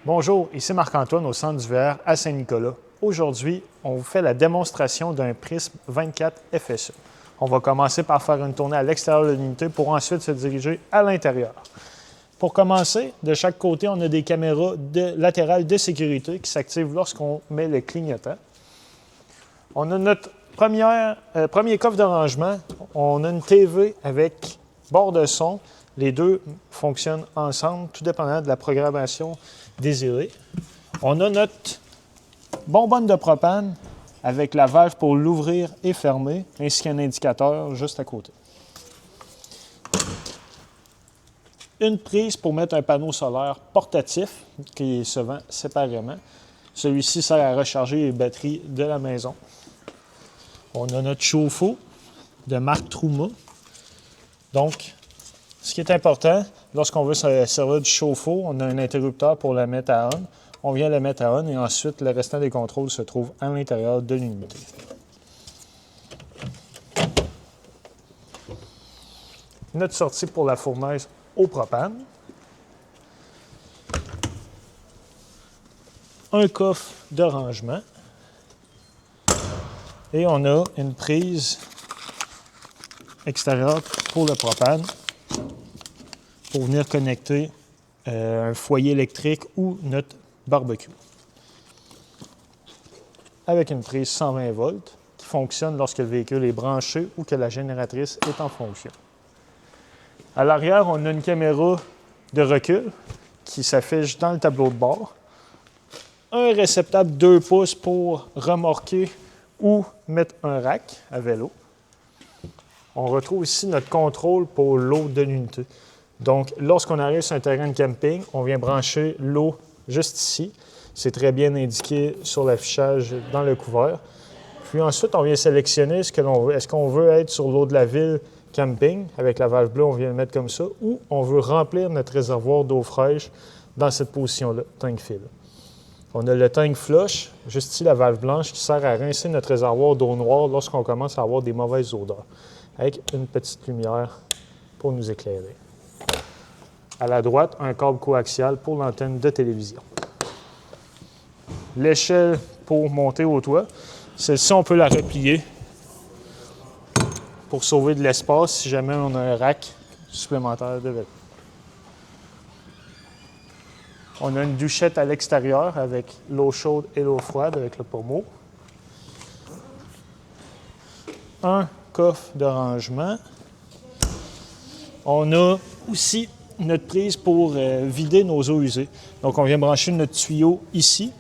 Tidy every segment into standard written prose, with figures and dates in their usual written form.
Bonjour, ici Marc-Antoine au Centre du VR à Saint-Nicolas. Aujourd'hui, on vous fait la démonstration d'un prisme 24 FSE. On va commencer par faire une tournée à l'extérieur de l'unité pour ensuite se diriger à l'intérieur. Pour commencer, de chaque côté, on a des caméras latérales de sécurité qui s'activent lorsqu'on met le clignotant. On a notre premier coffre de rangement. On a une TV avec bord de son. Les deux fonctionnent ensemble, tout dépendant de la programmation désirée. On a notre bonbonne de propane avec la valve pour l'ouvrir et fermer, ainsi qu'un indicateur juste à côté. Une prise pour mettre un panneau solaire portatif qui se vend séparément. Celui-ci sert à recharger les batteries de la maison. On a notre chauffe-eau de marque Truma. Donc, ce qui est important, lorsqu'on veut se servir du chauffe-eau, on a un interrupteur pour le mettre à on. On vient le mettre à on et ensuite, le restant des contrôles se trouve à l'intérieur de l'unité. Notre sortie pour la fournaise au propane. Un coffre de rangement. Et on a une prise extérieure pour le propane pour venir connecter un foyer électrique ou notre barbecue. Avec une prise 120 volts qui fonctionne lorsque le véhicule est branché ou que la génératrice est en fonction. À l'arrière, on a une caméra de recul qui s'affiche dans le tableau de bord. Un réceptacle 2 pouces pour remorquer ou mettre un rack à vélo. On retrouve ici notre contrôle pour l'eau de l'unité. Donc, lorsqu'on arrive sur un terrain de camping, on vient brancher l'eau juste ici. C'est très bien indiqué sur l'affichage dans le couvert. Puis ensuite, on vient sélectionner ce que l'on veut. Est-ce qu'on veut être sur l'eau de la ville camping, avec la valve bleue, on vient le mettre comme ça, ou on veut remplir notre réservoir d'eau fraîche dans cette position-là, tank fill. On a le tank flush, juste ici la valve blanche, qui sert à rincer notre réservoir d'eau noire lorsqu'on commence à avoir des mauvaises odeurs, avec une petite lumière pour nous éclairer. À la droite, un câble coaxial pour l'antenne de télévision. L'échelle pour monter au toit, celle-ci, on peut la replier pour sauver de l'espace si jamais on a un rack supplémentaire de vélo. On a une douchette à l'extérieur avec l'eau chaude et l'eau froide avec le pommeau. Un coffre de rangement. On a aussi notre prise pour vider nos eaux usées. Donc, on vient brancher notre tuyau ici.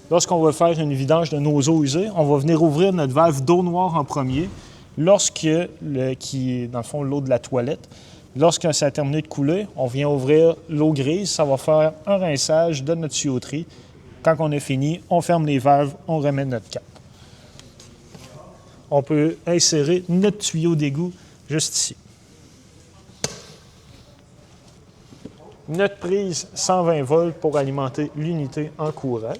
Lorsqu'on va faire une vidange de nos eaux usées, on va venir ouvrir notre valve d'eau noire en premier. Lorsque, qui est dans le fond l'eau de la toilette, lorsque ça a terminé de couler, on vient ouvrir l'eau grise. Ça va faire un rinçage de notre tuyauterie. Quand on a fini, on ferme les valves, on remet notre cap. On peut insérer notre tuyau d'égout juste ici. Notre prise 120 volts pour alimenter l'unité en courant.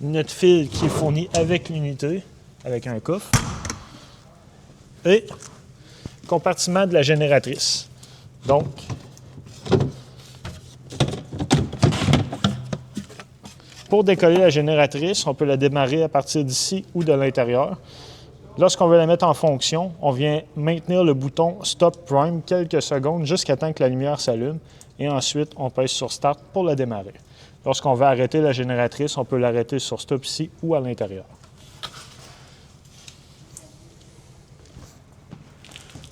Notre fil qui est fourni avec l'unité, avec un coffre. Et compartiment de la génératrice. Donc, pour décoller la génératrice, on peut la démarrer à partir d'ici ou de l'intérieur. Lorsqu'on veut la mettre en fonction, on vient maintenir le bouton Stop Prime quelques secondes jusqu'à temps que la lumière s'allume et ensuite on pèse sur Start pour la démarrer. Lorsqu'on veut arrêter la génératrice, on peut l'arrêter sur Stop ici ou à l'intérieur.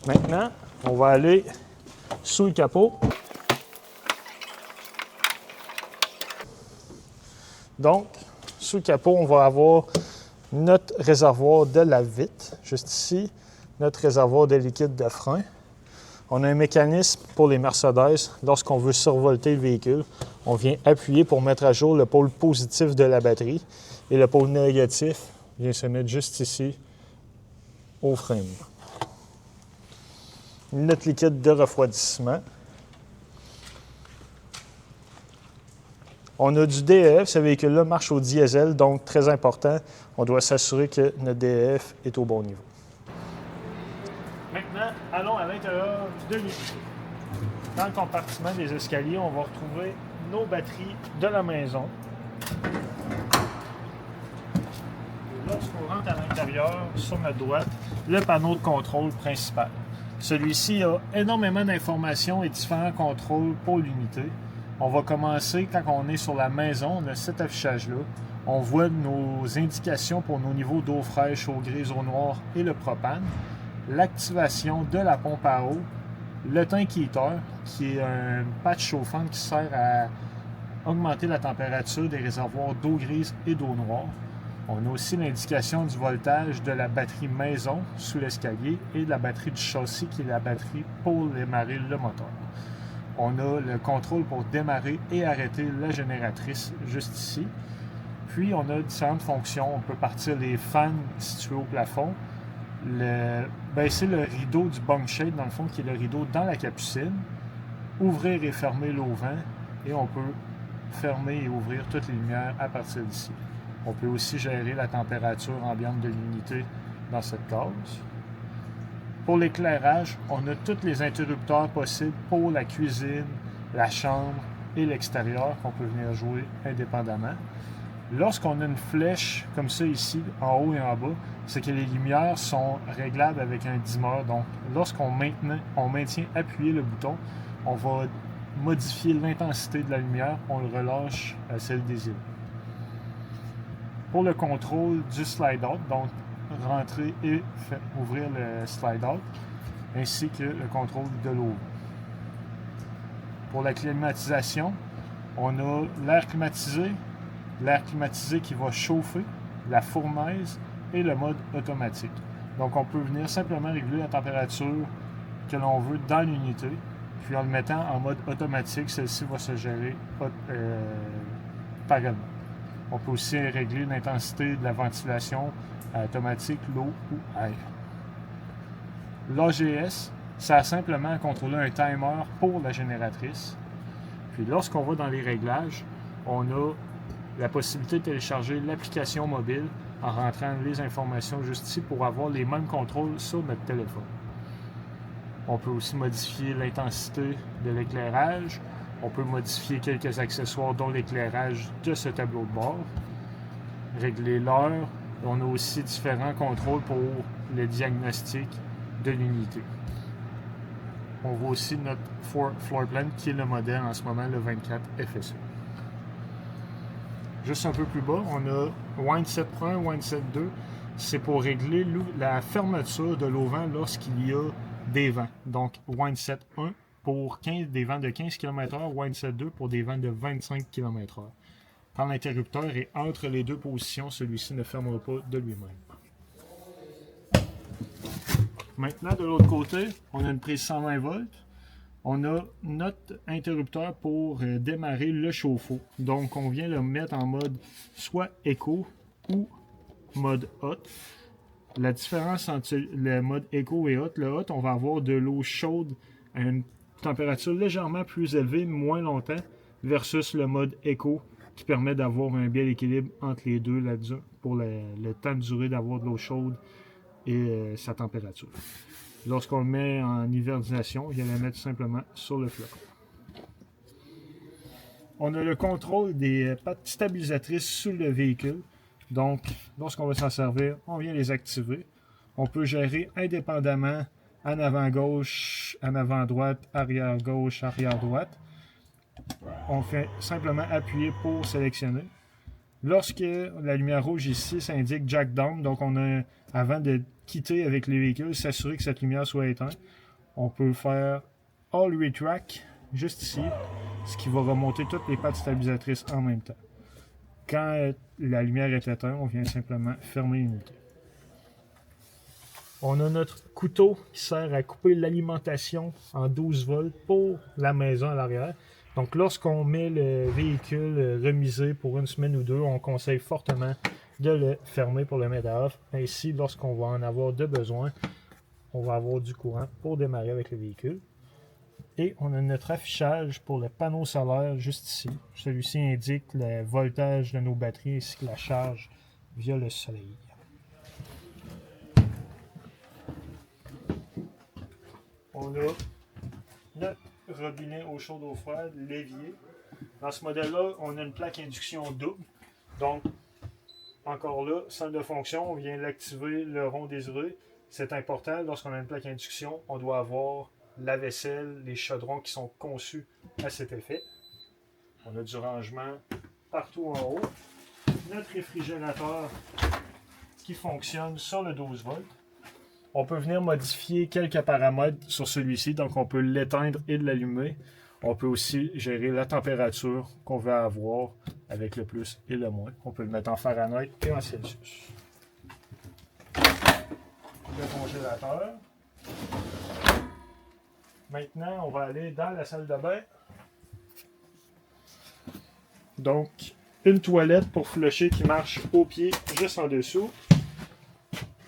Maintenant, on va aller sous le capot. Donc, sous le capot, on va avoir notre réservoir de lave-vite, juste ici, notre réservoir de liquide de frein. On a un mécanisme pour les Mercedes. Lorsqu'on veut survolter le véhicule, on vient appuyer pour mettre à jour le pôle positif de la batterie et le pôle négatif vient se mettre juste ici, au frame. Notre liquide de refroidissement. On a du DEF, ce véhicule-là marche au diesel, donc très important, on doit s'assurer que notre DEF est au bon niveau. Maintenant, allons à l'intérieur de l'unité. Dans le compartiment des escaliers, on va retrouver nos batteries de la maison. Et lorsqu'on rentre à l'intérieur, sur notre droite, le panneau de contrôle principal. Celui-ci a énormément d'informations et différents contrôles pour l'unité. On va commencer quand on est sur la maison, on a cet affichage-là. On voit nos indications pour nos niveaux d'eau fraîche, eau grise, eau noire et le propane. L'activation de la pompe à eau, le tank heater, qui est un patch chauffant qui sert à augmenter la température des réservoirs d'eau grise et d'eau noire. On a aussi l'indication du voltage de la batterie maison sous l'escalier et de la batterie du châssis qui est la batterie pour démarrer le moteur. On a le contrôle pour démarrer et arrêter la génératrice juste ici. Puis on a différentes fonctions. On peut partir les fans situés au plafond, baisser le rideau du bunk shade dans le fond qui est le rideau dans la capucine, ouvrir et fermer l'auvent et on peut fermer et ouvrir toutes les lumières à partir d'ici. On peut aussi gérer la température ambiante de l'unité dans cette case. Pour l'éclairage, on a tous les interrupteurs possibles pour la cuisine, la chambre et l'extérieur qu'on peut venir jouer indépendamment. Lorsqu'on a une flèche comme ça ici, en haut et en bas, c'est que les lumières sont réglables avec un dimmer. Donc, lorsqu'on maintient appuyé le bouton, on va modifier l'intensité de la lumière, on le relâche à celle désirée. Pour le contrôle du slide-out, donc rentrer et ouvrir le slide-out, ainsi que le contrôle de l'eau. Pour la climatisation, on a l'air climatisé qui va chauffer, la fournaise et le mode automatique. Donc on peut venir simplement régler la température que l'on veut dans l'unité, puis en le mettant en mode automatique, celle-ci va se gérer par elle-même. On peut aussi régler l'intensité de la ventilation automatique, l'eau ou air. L'AGS sert simplement à contrôler un timer pour la génératrice. Puis lorsqu'on va dans les réglages, on a la possibilité de télécharger l'application mobile en rentrant les informations juste ici pour avoir les mêmes contrôles sur notre téléphone. On peut aussi modifier l'intensité de l'éclairage. On peut modifier quelques accessoires dont l'éclairage de ce tableau de bord. Régler l'heure. On a aussi différents contrôles pour le diagnostic de l'unité. On voit aussi notre floor plan qui est le modèle en ce moment, le 24 FSE. Juste un peu plus bas, on a Windset 1, Windset 2. C'est pour régler la fermeture de l'auvent lorsqu'il y a des vents. Donc, Windset 1 pour des vents de 15 km/h, Windset 2 pour des vents de 25 km/h. Quand l'interrupteur est entre les deux positions, celui-ci ne fermera pas de lui-même. Maintenant, de l'autre côté, on a une prise 120 volts. On a notre interrupteur pour démarrer le chauffe-eau. Donc, on vient le mettre en mode soit éco ou mode hot. La différence entre le mode éco et hot, le hot, on va avoir de l'eau chaude à une température légèrement plus élevée, moins longtemps, versus le mode éco qui permet d'avoir un bel équilibre entre les deux pour le temps de durée d'avoir de l'eau chaude et sa température. Lorsqu'on le met en hivernisation, il va le mettre simplement sur le flocon. On a le contrôle des pattes stabilisatrices sous le véhicule. Donc, lorsqu'on va s'en servir, on vient les activer. On peut gérer indépendamment en avant gauche, en avant droite, arrière gauche, arrière droite. On fait simplement appuyer pour sélectionner. Lorsque la lumière rouge ici, ça indique jack down, donc on a, avant de quitter avec les véhicules, s'assurer que cette lumière soit éteinte. On peut faire all retract, juste ici, ce qui va remonter toutes les pattes stabilisatrices en même temps. Quand la lumière est éteinte, on vient simplement fermer l'unité. On a notre couteau qui sert à couper l'alimentation en 12 volts pour la maison à l'arrière. Donc, lorsqu'on met le véhicule remisé pour une semaine ou deux, on conseille fortement de le fermer pour le mettre à off. Ainsi, lorsqu'on va en avoir de besoin, on va avoir du courant pour démarrer avec le véhicule. Et on a notre affichage pour le panneau solaire juste ici. Celui-ci indique le voltage de nos batteries ainsi que la charge via le soleil. On a notre robinet eau chaude, eau froide, l'évier. Dans ce modèle-là, on a une plaque induction double. Donc, encore là, centre de fonction, on vient l'activer le rond désiré. C'est important, lorsqu'on a une plaque induction, on doit avoir la vaisselle, les chaudrons qui sont conçus à cet effet. On a du rangement partout en haut. Notre réfrigérateur qui fonctionne sur le 12 volts. On peut venir modifier quelques paramètres sur celui-ci, donc on peut l'éteindre et l'allumer. On peut aussi gérer la température qu'on veut avoir avec le plus et le moins. On peut le mettre en Fahrenheit et en Celsius. Le congélateur. Maintenant, on va aller dans la salle de bain. Donc, une toilette pour flusher qui marche au pied, juste en dessous.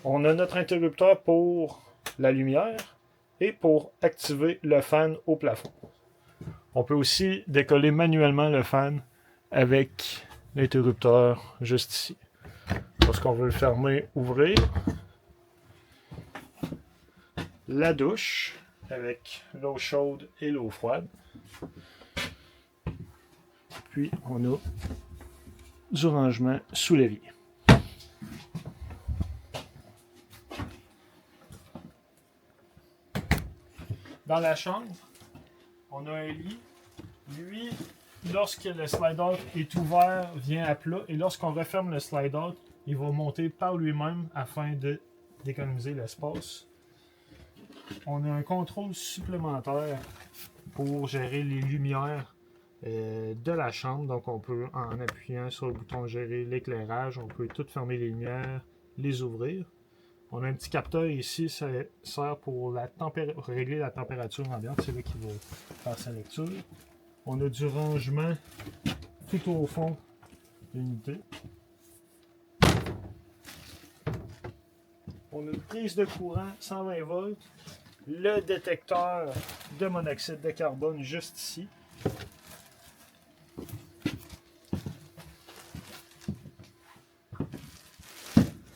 On a notre interrupteur pour la lumière et pour activer le fan au plafond. On peut aussi décoller manuellement le fan avec l'interrupteur juste ici. Lorsqu'on veut le fermer, ouvrir. La douche avec l'eau chaude et l'eau froide. Puis on a du rangement sous l'évier. Dans la chambre, on a un lit. Lui, lorsque le slide-out est ouvert, vient à plat. Et lorsqu'on referme le slide-out, il va monter par lui-même afin d'économiser l'espace. On a un contrôle supplémentaire pour gérer les lumières de la chambre. Donc on peut, en appuyant sur le bouton gérer l'éclairage, on peut tout fermer les lumières, les ouvrir. On a un petit capteur ici, ça sert pour régler la température ambiante, c'est là qu'il va faire sa lecture. On a du rangement tout au fond de l'unité. On a une prise de courant 120 volts, le détecteur de monoxyde de carbone juste ici.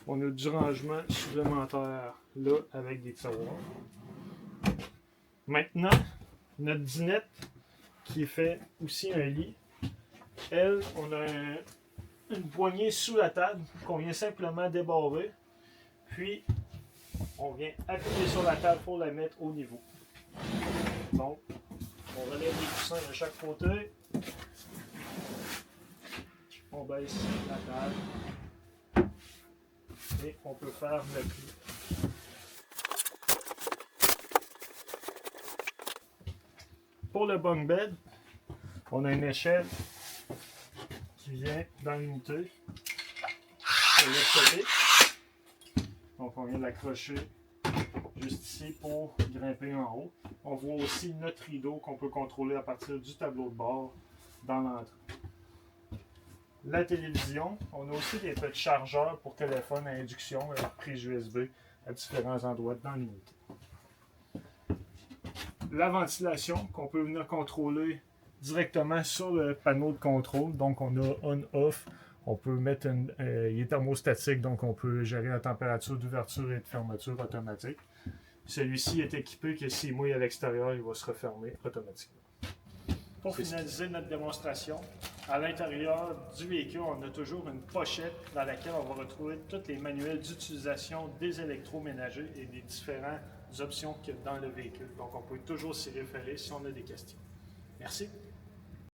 On a du rangement supplémentaire là avec des tiroirs. Maintenant, notre dinette qui fait aussi un lit. Elle, on a une poignée sous la table qu'on vient simplement débarrer. Puis, on vient appuyer sur la table pour la mettre au niveau. Donc, on relève les coussins de chaque côté. On baisse la table. Et on peut faire le pli. Pour le bunk bed, on a une échelle qui vient dans l'unité. De l'autre côté. Donc on vient l'accrocher juste ici pour grimper en haut. On voit aussi notre rideau qu'on peut contrôler à partir du tableau de bord dans l'entrée. La télévision, on a aussi des petits chargeurs pour téléphone à induction avec prise USB à différents endroits dans l'unité. La ventilation qu'on peut venir contrôler directement sur le panneau de contrôle. Donc on a on-off, on peut mettre il est thermostatique, donc on peut gérer la température d'ouverture et de fermeture automatique. Celui-ci est équipé que s'il mouille à l'extérieur, il va se refermer automatiquement. Pour finaliser notre démonstration, à l'intérieur du véhicule, on a toujours une pochette dans laquelle on va retrouver tous les manuels d'utilisation des électroménagers et des différentes options qu'il y a dans le véhicule. Donc, on peut toujours s'y référer si on a des questions. Merci.